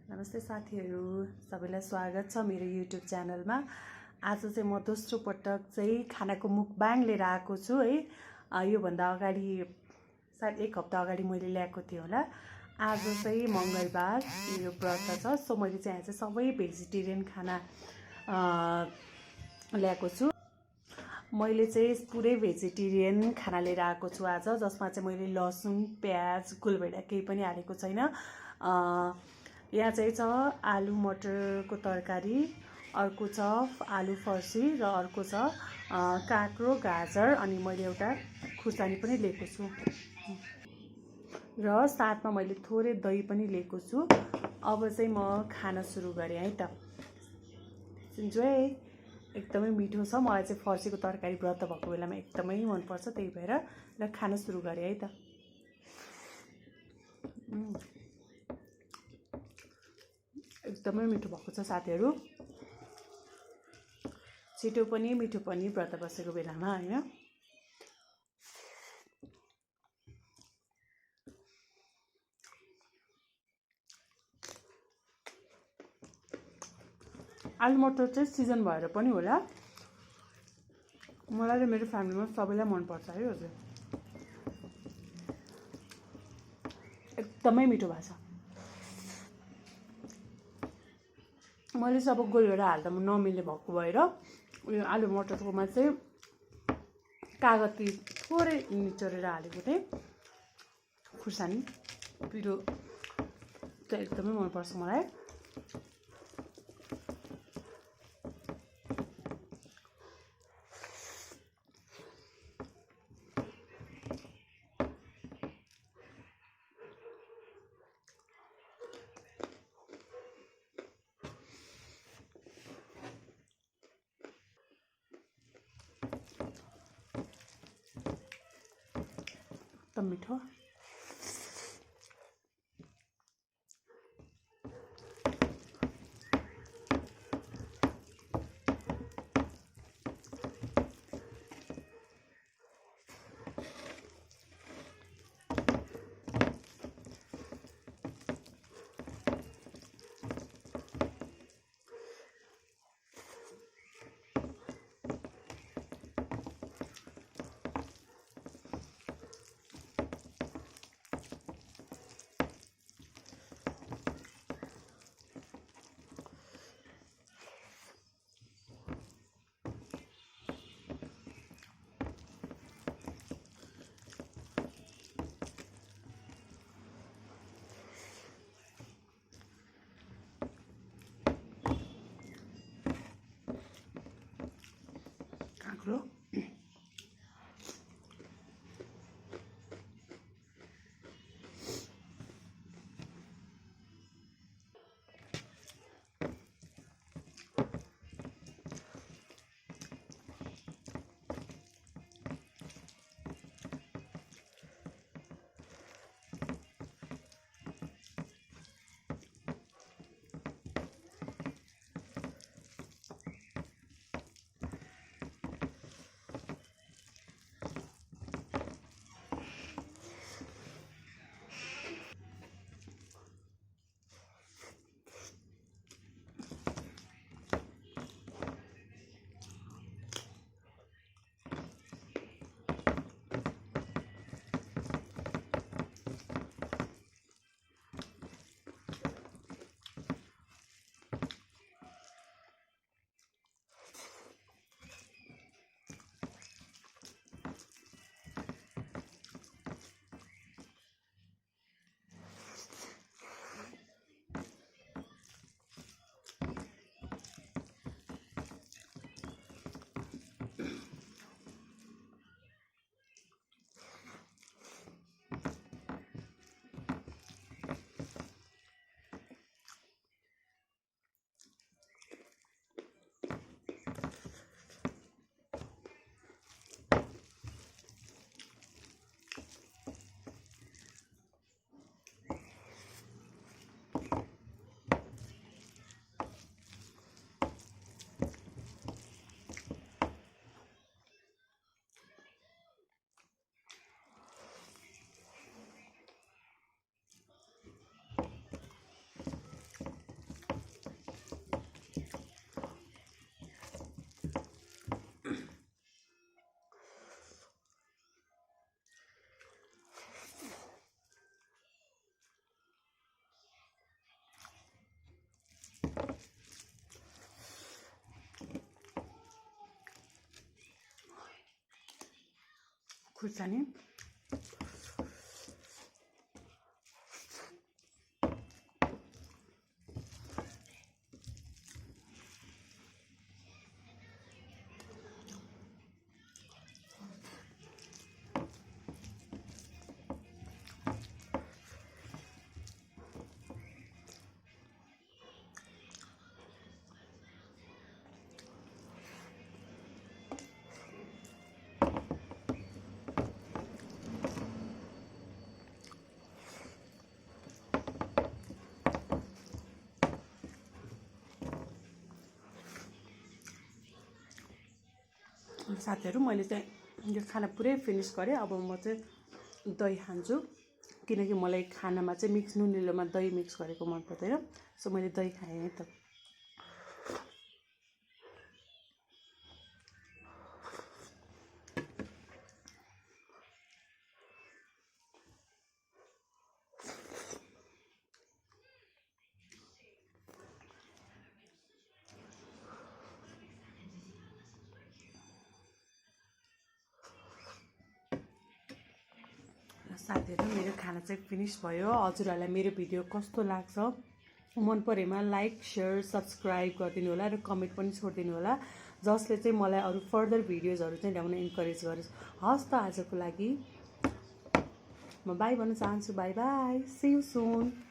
नमस्ते साथीहरू, सबैलाई स्वागत छ मेरो युट्युब च्यानलमा। आज चाहिँ म दोस्रो पटक चाहिँ खानाको मुकबाङ लिएर आएको छु है। योभन्दा अगाडि सायद एक हप्ता अगाडि मैले ल्याएको थिएँ होला। आज चाहिँ मङ्गलबार यो व्रत छ, सो मैले चाहिँ आज सबै भेजिटेरियन खाना ल्याएको छु। मैले चाहिँ पुरै भेजिटेरियन खाना लिएर आएको छु आज, जसमा चाहिँ मैले लसुन प्याज गुलभेडा केही पनि हालेको छैन। यहाँ चाहिँ छ आलु मटरको तरकारी, अर्को छ आलु फर्सी र अर्को छ काँक्रो गाजर, अनि मैले एउटा खुर्सानी पनि लिएको छु र साथमा मैले थोरै दही पनि लिएको छु। अब चाहिँ म खाना सुरु गरेँ है त। इन्जोय। एकदमै मिठो छ, मलाई चाहिँ फर्सीको तरकारी व्रत भएको बेलामा एकदमै मनपर्छ, त्यही भएर ल खाना सुरु गरेँ है त। एकदमै मिठो भएको छ साथीहरू, छिटो पनि मिठो पनि व्रत बसेको बेलामा हैन। आलु मटर चाहिँ सिजन भएर पनि होला, मलाई र मेरो फ्यामिलीमा सबैलाई मनपर्छ है। हजुर एकदमै मिठो भएको छ। मैले चाहिँ अब गोलभेडा हाल्दा नमिल्ने भएको भएर उयो आलु मटरकोमा चाहिँ कागती थोरै निचोरेर हालेको थिएँ। खुर्सानी पिरो चाहिँ एकदमै मनपर्छ मलाई। एकदम मिठो। खुर्सानी साथीहरू मैले चाहिँ यो खाना पुरै फिनिस गरेँ। अब म चाहिँ दही खान्छु किनकि मलाई खानामा चाहिँ मिक्स नुनिलोमा दही मिक्स गरेको मन पर्दैन। सो मैले दही खाएँ त। साथीहरू मेरो खाना चाहिँ फिनिस भयो। हजुरहरूलाई मेरो भिडियो कस्तो लाग्छ मन परेमा लाइक सेयर सब्सक्राइब गरिदिनु होला र कमेन्ट पनि छोडिदिनु होला, जसले चाहिँ मलाई अरू फर्दर भिडियोजहरू चाहिँ ल्याउन इन्करेज गरोस्। हस् त आजको लागि म बाई भन्न चाहन्छु। Bye bye, see you soon.